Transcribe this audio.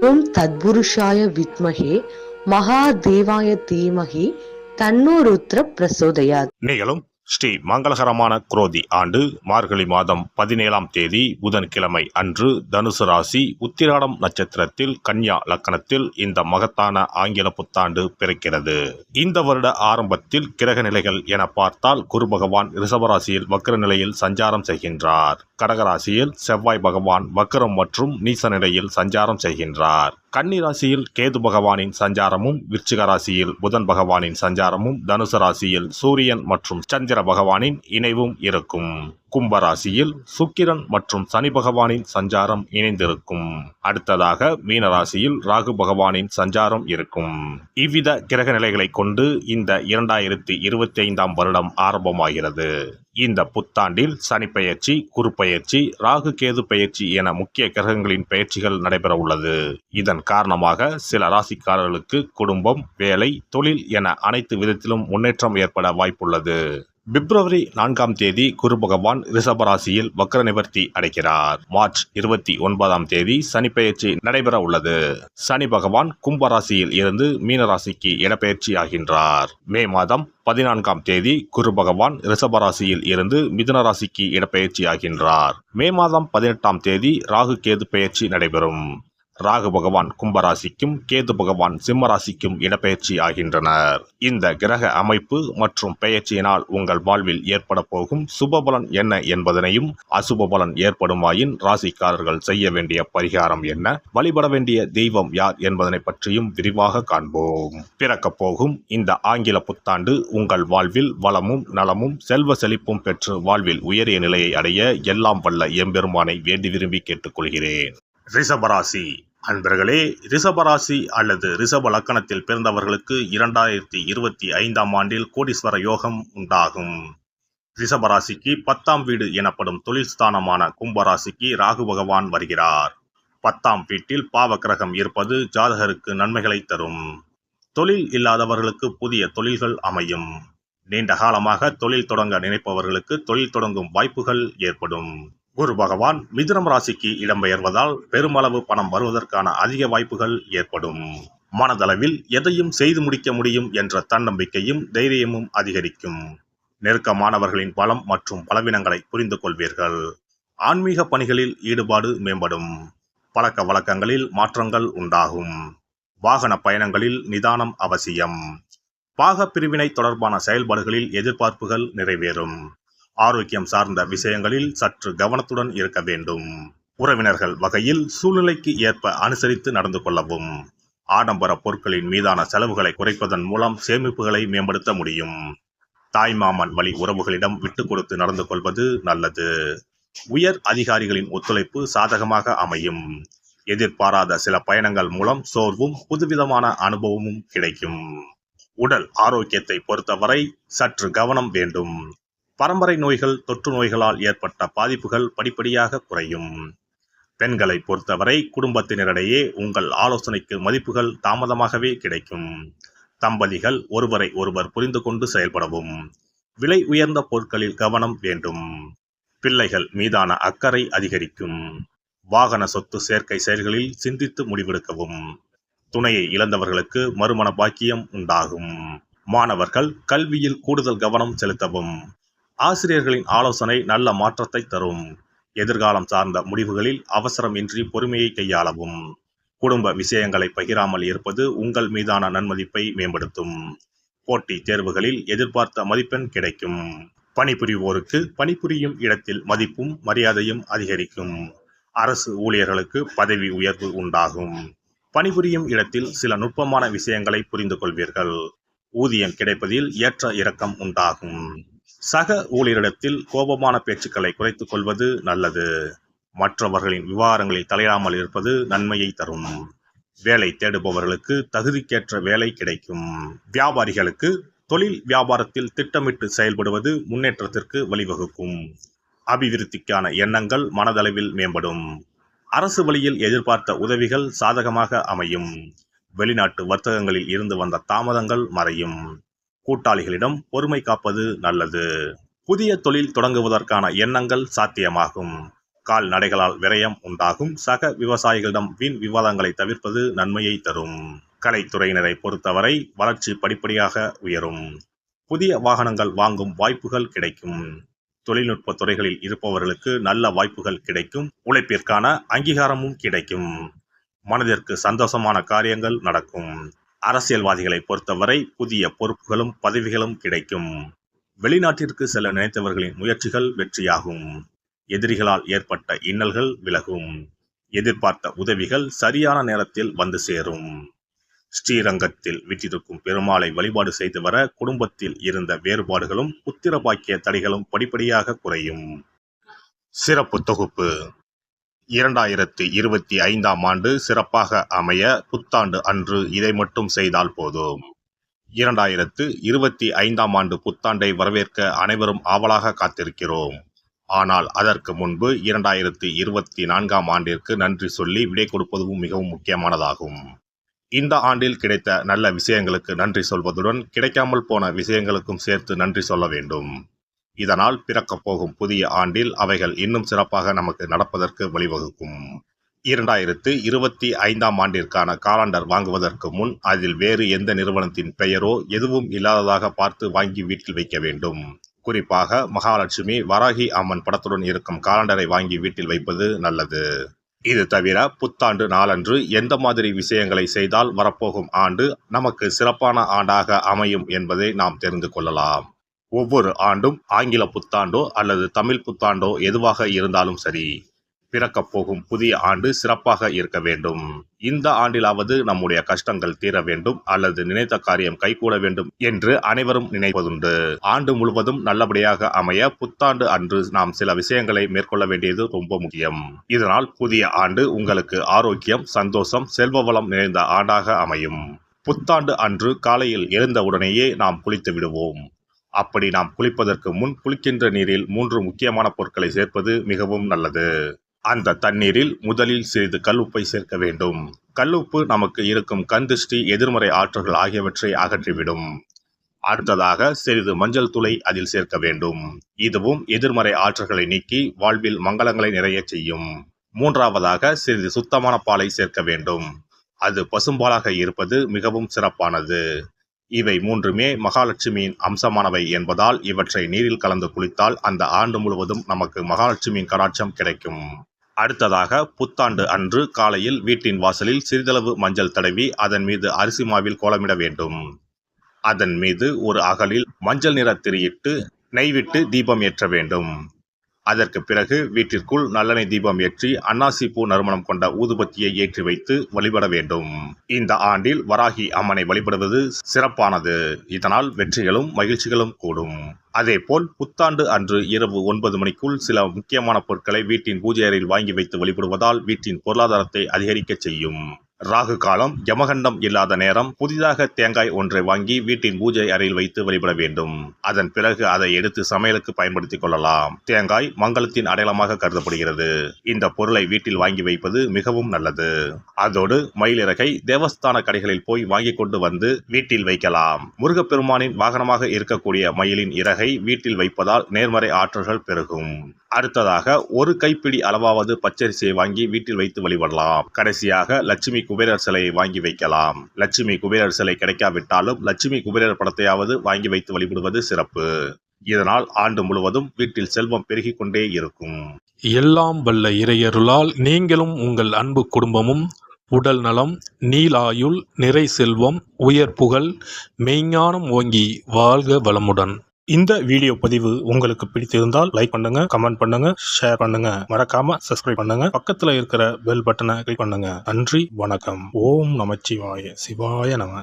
ஓம் தத்புருஷாய வித்மஹே மகாதேவாய தீமஹி தன்னோ ருத்ர பிரசோதயாத். நீங்களும் ஸ்ரீ மங்களகரமான குரோதி ஆண்டு மார்கழி மாதம் 17ஆம் தேதி புதன்கிழமை அன்று தனுசு ராசி உத்திராடம் நட்சத்திரத்தில் கன்யா லக்கணத்தில் இந்த மகத்தான ஆங்கில புத்தாண்டு பிறக்கிறது. இந்த வருட ஆரம்பத்தில் கிரக நிலைகள் என பார்த்தால் குரு பகவான் ரிஷபராசியில் வக்ர நிலையில் சஞ்சாரம் செய்கின்றார். கடகராசியில் செவ்வாய் பகவான் வக்ரம் மற்றும் நீச நிலையில் சஞ்சாரம் செய்கின்றார். கன்னி ராசியில் கேது பகவானின் சஞ்சாரமும், விருச்சிக ராசியில் புதன் பகவானின் சஞ்சாரமும், தனுசு ராசியில் சூரியன் மற்றும் சந்திர பகவானின் இணைவும் இருக்கும். கும்பராசியில் சுக்கிரன் மற்றும் சனி பகவானின் சஞ்சாரம் இணைந்திருக்கும். அடுத்ததாக மீனராசியில் ராகு பகவானின் சஞ்சாரம் இருக்கும். இவ்வித கிரக நிலைகளை கொண்டு இந்த 2025ஆம் வருடம் ஆரம்பமாகிறது. இந்த புத்தாண்டில் சனி பெயர்ச்சி, குரு பெயர்ச்சி, ராகு கேது பெயர்ச்சி என முக்கிய கிரகங்களின் பெயர்ச்சிகள் நடைபெற உள்ளது. இதன் காரணமாக சில ராசிக்காரர்களுக்கு குடும்பம், வேலை, தொழில் என அனைத்து விதத்திலும் முன்னேற்றம் ஏற்பட வாய்ப்புள்ளது. பிப்ரவரி 4ஆம் தேதி குரு பகவான் ரிஷபராசியில் வக்ர நிவர்த்தி அடைகிறார். மார்ச் 29ஆம் தேதி சனி பெயர்ச்சி நடைபெற உள்ளது. சனி பகவான் கும்பராசியில் இருந்து மீனராசிக்கு இடப்பெயர்ச்சி ஆகின்றார். மே மாதம் 14ஆம் தேதி குரு பகவான் ரிஷபராசியில் இருந்து மிதுன ராசிக்கு இடப்பெயர்ச்சி ஆகின்றார். மே மாதம் 18ஆம் தேதி ராகு கேது பெயர்ச்சி நடைபெறும். ராகு பகவான் கும்பராசிக்கும் கேது பகவான் சிம்மராசிக்கும் இடப்பெயர்ச்சி ஆகின்றனர். இந்த கிரக அமைப்பு மற்றும் பெயர்ச்சியினால் உங்கள் வாழ்வில் ஏற்பட போகும் சுபபலன் என்ன என்பதனையும், அசுப பலன் ஏற்படுமாயின் ராசிக்காரர்கள் செய்ய வேண்டிய பரிகாரம் என்ன, வழிபட வேண்டிய தெய்வம் யார் என்பதனை பற்றியும் விரிவாக காண்போம். பிறக்கப் போகும் இந்த ஆங்கில புத்தாண்டு உங்கள் வாழ்வில் வளமும் நலமும் செல்வ செழிப்பும் பெற்று வாழ்வில் உயரிய நிலையை அடைய எல்லாம் வல்ல எம்பெருமானை வேண்டி விரும்பி கேட்டுக்கொள்கிறேன். ரிஷபராசி அன்பர்களே, ரிஷபராசி அல்லது ரிஷப லக்கணத்தில் பிறந்தவர்களுக்கு 2025ஆம் ஆண்டில் கோடீஸ்வர யோகம் உண்டாகும். ரிஷபராசிக்கு 10ஆம் வீடு எனப்படும் தொழில் ஸ்தானமான கும்பராசிக்கு ராகு பகவான் வருகிறார். 10ஆம் வீட்டில் பாவ கிரகம் இருப்பது ஜாதகருக்கு நன்மைகளை தரும். தொழில் இல்லாதவர்களுக்கு புதிய தொழில்கள் அமையும். நீண்ட காலமாக தொழில் தொடங்க நினைப்பவர்களுக்கு தொழில் தொடங்கும் வாய்ப்புகள் ஏற்படும். குரு பகவான் மிதுனம் ராசிக்கு இடம்பெயர்வதால் பெருமளவு பணம் வருவதற்கான அதிக வாய்ப்புகள் ஏற்படும். மனதளவில் எதையும் செய்து முடிக்க முடியும் என்ற தன்னம்பிக்கையும் தைரியமும் அதிகரிக்கும். நெருக்கமானவர்களின் பலம் மற்றும் பலவீனங்களை புரிந்து கொள்வீர்கள். ஆன்மீக பணிகளில் ஈடுபாடு மேம்படும். பழக்க வழக்கங்களில் மாற்றங்கள் உண்டாகும். வாகன பயணங்களில் நிதானம் அவசியம். பாக பிரிவினை தொடர்பான செயல்பாடுகளில் எதிர்பார்ப்புகள் நிறைவேறும். ஆரோக்கியம் சார்ந்த விஷயங்களில் சற்று கவனத்துடன் இருக்க வேண்டும். உறவினர்கள் வகையில் சூழ்நிலைக்கு ஏற்ப அனுசரித்து நடந்து கொள்ளவும். ஆடம்பர பொருட்களின் மீதான செலவுகளை குறைப்பதன் மூலம் சேமிப்புகளை மேம்படுத்த முடியும். தாய்மாமன் வழி உறவுகளிடம் விட்டு கொடுத்து நடந்து கொள்வது நல்லது. உயர் அதிகாரிகளின் ஒத்துழைப்பு சாதகமாக அமையும். எதிர்பாராத சில பயணங்கள் மூலம் சோர்வும் புதுவிதமான அனுபவமும் கிடைக்கும். உடல் ஆரோக்கியத்தை பொறுத்தவரை சற்று கவனம் வேண்டும். பரம்பரை நோய்கள், தொற்று நோய்களால் ஏற்பட்ட பாதிப்புகள் படிப்படியாக குறையும். பெண்களை பொறுத்தவரை குடும்பத்தினரிடையே உங்கள் ஆலோசனைக்கு மதிப்புகள் தாமதமாகவே கிடைக்கும். தம்பதிகள் ஒருவரை ஒருவர் புரிந்து கொண்டு செயல்படவும். விலை உயர்ந்த பொருட்களில் கவனம் வேண்டும். பிள்ளைகள் மீதான அக்கறை அதிகரிக்கும். வாகன சொத்து சேர்க்கை செயல்களில் சிந்தித்து முடிவெடுக்கவும். துணையை இழந்தவர்களுக்கு மறுமண பாக்கியம் உண்டாகும். மாணவர்கள் கல்வியில் கூடுதல் கவனம் செலுத்தவும். ஆசிரியர்களின் ஆலோசனை நல்ல மாற்றத்தை தரும். எதிர்காலம் சார்ந்த முடிவுகளில் அவசரமின்றி பொறுமையை கையாளவும். குடும்ப விஷயங்களை பகிராமல் இருப்பது உங்கள் மீதான நன்மதிப்பை மேம்படுத்தும். போட்டி தேர்வுகளில் எதிர்பார்த்த மதிப்பெண் கிடைக்கும். பணிபுரிவோருக்கு பணிபுரியும் இடத்தில் மதிப்பும் மரியாதையும் அதிகரிக்கும். அரசு ஊழியர்களுக்கு பதவி உயர்வு உண்டாகும். பணிபுரியும் இடத்தில் சில நுட்பமான விஷயங்களை புரிந்து கொள்வீர்கள். ஊதியம் கிடைப்பதில் ஏற்ற இறக்கம் உண்டாகும். சக ஊழியரிடத்தில் கோபமான பேச்சுக்களை குறைத்துக் கொள்வது நல்லது. மற்றவர்களின் விவகாரங்களில் தலையிடாமல் இருப்பது நன்மையை தரும். வேலை தேடுபவர்களுக்கு தகுதிக்கேற்ற வேலை கிடைக்கும். வியாபாரிகளுக்கு தொழில் வியாபாரத்தில் திட்டமிட்டு செயல்படுவது முன்னேற்றத்திற்கு வழிவகுக்கும். அபிவிருத்திக்கான எண்ணங்கள் மனதளவில் மேம்படும். அரசு வழியில் எதிர்பார்த்த உதவிகள் சாதகமாக அமையும். வெளிநாட்டு வர்த்தகங்களில் இருந்து வந்த தாமதங்கள் மறையும். கூட்டாளிகளிடம் பொறுமை காப்பது நல்லது. புதிய தொழில் தொடங்குவதற்கான எண்ணங்கள் சாத்தியமாகும். கால்நடைகளால் விரயம் உண்டாகும். சக விவசாயிகளிடம் வீண் விவாதங்களை தவிர்ப்பது நன்மையை தரும். கலைத்துறையினரை பொறுத்தவரை வளர்ச்சி படிப்படியாக உயரும். புதிய வாகனங்கள் வாங்கும் வாய்ப்புகள் கிடைக்கும். தொழில்நுட்ப துறைகளில் இருப்பவர்களுக்கு நல்ல வாய்ப்புகள் கிடைக்கும். உழைப்பிற்கான அங்கீகாரமும் கிடைக்கும். மனதிற்கு சந்தோஷமான காரியங்கள் நடக்கும். அரசியல்வாதிகளை பொறுத்தவரை புதிய பொறுப்புகளும் பதவிகளும் கிடைக்கும். வெளிநாட்டிற்கு செல்ல நினைத்தவர்களின் முயற்சிகள் வெற்றியாகும். எதிரிகளால் ஏற்பட்ட இன்னல்கள் விலகும். எதிர்பார்த்த உதவிகள் சரியான நேரத்தில் வந்து சேரும். ஸ்ரீரங்கத்தில் வீற்றிருக்கும் பெருமாளை வழிபாடு செய்து வர குடும்பத்தில் இருந்த வேறுபாடுகளும் புத்திர பாக்கிய தடைகளும் படிப்படியாக குறையும். சிறப்பு தொகுப்பு 2025ஆம் ஆண்டு சிறப்பாக அமைய புத்தாண்டு அன்று இதை மட்டும் செய்தால் போதும். 2025ஆம் ஆண்டு புத்தாண்டை வரவேற்க அனைவரும் ஆவலாக காத்திருக்கிறோம். ஆனால் அதற்கு முன்பு 2024ஆம் ஆண்டிற்கு நன்றி சொல்லி விடை கொடுப்பதும் மிகவும் முக்கியமானதாகும். இந்த ஆண்டில் கிடைத்த நல்ல விஷயங்களுக்கு நன்றி சொல்வதுடன் கிடைக்காமல் போன விஷயங்களுக்கும் சேர்த்து நன்றி சொல்ல வேண்டும். இதனால் பிறக்கப் போகும் புதிய ஆண்டில் அவைகள் இன்னும் சிறப்பாக நமக்கு நடப்பதற்கு வழிவகுக்கும். 2025ஆம் ஆண்டிற்கான காலண்டர் வாங்குவதற்கு முன் அதில் வேறு எந்த நிறுவனத்தின் பெயரோ எதுவும் இல்லாததாக பார்த்து வாங்கி வீட்டில் வைக்க வேண்டும். குறிப்பாக மகாலட்சுமி, வராகி அம்மன் படத்துடன் இருக்கும் காலண்டரை வாங்கி வீட்டில் வைப்பது நல்லது. இது தவிர புத்தாண்டு நாளன்று எந்த மாதிரி விஷயங்களை செய்தால் வரப்போகும் ஆண்டு நமக்கு சிறப்பான ஆண்டாக அமையும் என்பதை நாம் தெரிந்து கொள்ளலாம். ஒவ்வொரு ஆண்டும் ஆங்கில புத்தாண்டோ அல்லது தமிழ் புத்தாண்டோ எதுவாக இருந்தாலும் சரி, பிறக்கப் போகும் புதிய ஆண்டு சிறப்பாக இருக்க வேண்டும். இந்த ஆண்டிலாவது நம்முடைய கஷ்டங்கள் தீர வேண்டும் அல்லது நினைத்த காரியம் கைகூட வேண்டும் என்று அனைவரும் நினைப்பதுண்டு. ஆண்டு முழுவதும் நல்லபடியாக அமைய புத்தாண்டு அன்று நாம் சில விஷயங்களை மேற்கொள்ள வேண்டியது ரொம்ப முக்கியம். இதனால் புதிய ஆண்டு உங்களுக்கு ஆரோக்கியம், சந்தோஷம், செல்வ வளம் நிறைந்த ஆண்டாக அமையும். புத்தாண்டு அன்று காலையில் எழுந்தவுடனேயே நாம் குளித்து விடுவோம். அப்படி நாம் குளிப்பதற்கு முன் குளிக்கின்ற நீரில் 3 முக்கியமான பொருட்களை சேர்ப்பது மிகவும் நல்லது. அந்த தண்ணீரில் முதலில் சிறிது கல்லுப்பை சேர்க்க வேண்டும். கல்லுப்பு நமக்கு இருக்கும் கண்திஷ்டி, எதிர்மறை ஆற்றல்கள் ஆகியவற்றை அகற்றிவிடும். அடுத்ததாக சிறிது மஞ்சள் தூளை அதில் சேர்க்க வேண்டும். இதுவும் எதிர்மறை ஆற்றல்களை நீக்கி வாழ்வில் மங்களங்களை நிறைய செய்யும். மூன்றாவதாக சிறிது சுத்தமான பாலை சேர்க்க வேண்டும். அது பசும்பாலாக இருப்பது மிகவும் சிறப்பானது. இவை மூன்றுமே மகாலட்சுமியின் அம்சமானவை என்பதால் இவற்றை நீரில் கலந்து குளித்தால் அந்த ஆண்டு முழுவதும் நமக்கு மகாலட்சுமியின் கடாட்சம் கிடைக்கும். அடுத்ததாக புத்தாண்டு அன்று காலையில் வீட்டின் வாசலில் சிறிதளவு மஞ்சள் தடவி அதன் மீது அரிசி மாவில் கோலமிட வேண்டும். அதன் மீது ஒரு அகலில் மஞ்சள் நிற திரியிட்டு நெய் விட்டு தீபம் ஏற்ற வேண்டும். அதற்கு பிறகு வீட்டிற்குள் நல்லெண்ணெய் தீபம் ஏற்றி அன்னாசி பூ நறுமணம் கொண்ட ஊதுபத்தியை ஏற்றி வைத்து வழிபட வேண்டும். இந்த ஆண்டில் வராகி அம்மனை வழிபடுவது சிறப்பானது. இதனால் வெற்றிகளும் மகிழ்ச்சிகளும் கூடும். அதேபோல் புத்தாண்டு அன்று இரவு 9 மணிக்குள் சில முக்கியமான பொருட்களை வீட்டின் பூஜை அறையில் வாங்கி வைத்து வழிபடுவதால் வீட்டின் பொருளாதாரத்தை அதிகரிக்க செய்யும். ராகு காலம், யமகண்டம் இல்லாத நேரம் புதிதாக தேங்காய் ஒன்றை வாங்கி வீட்டின் பூஜை அறையில் வைத்து வழிபட வேண்டும். அதன் பிறகு அதை எடுத்து சமையலுக்கு பயன்படுத்திக் கொள்ளலாம். தேங்காய் மங்களத்தின் அடையாளமாக கருதப்படுகிறது. இந்த பொருளை வீட்டில் வாங்கி வைப்பது மிகவும் நல்லது. அதோடு மயிலிறகை தேவஸ்தான கடைகளில் போய் வாங்கி கொண்டு வந்து வீட்டில் வைக்கலாம். முருகப்பெருமானின் வாகனமாக இருக்கக்கூடிய மயிலின் இறகை வீட்டில் வைப்பதால் நேர்மறை ஆற்றல்கள் பெருகும். அடுத்ததாக ஒரு கைப்பிடி அளவாவது பச்சரிசியை வாங்கி வீட்டில் வைத்து வழிபடலாம். கடைசியாக லட்சுமி குபேரர் சிலையை வாங்கி வைக்கலாம். லட்சுமி குபேரர் சிலை கிடைக்காவிட்டாலும் லட்சுமி குபேரர் படத்தையாவது வாங்கி வைத்து வழிபடுவது சிறப்பு. இதனால் ஆண்டு முழுவதும் வீட்டில் செல்வம் பெருகிக் கொண்டே இருக்கும். எல்லாம் வல்ல இறையருளால் நீங்களும் உங்கள் அன்பு குடும்பமும் உடல் நலம், நீலாயுள், நிறை செல்வம், உயர் புகழ், மெய்ஞானம் ஓங்கி வாழ்க வளமுடன். இந்த வீடியோ பதிவு உங்களுக்கு பிடித்திருந்தால் லைக் பண்ணுங்க, கமெண்ட் பண்ணுங்க, ஷேர் பண்ணுங்க, மறக்காம சப்ஸ்கிரைப் பண்ணுங்க, பக்கத்துல இருக்கிற பெல் பட்டனை கிளிக் பண்ணுங்க. நன்றி, வணக்கம். ஓம் நமச்சிவாய. சிவாய நம.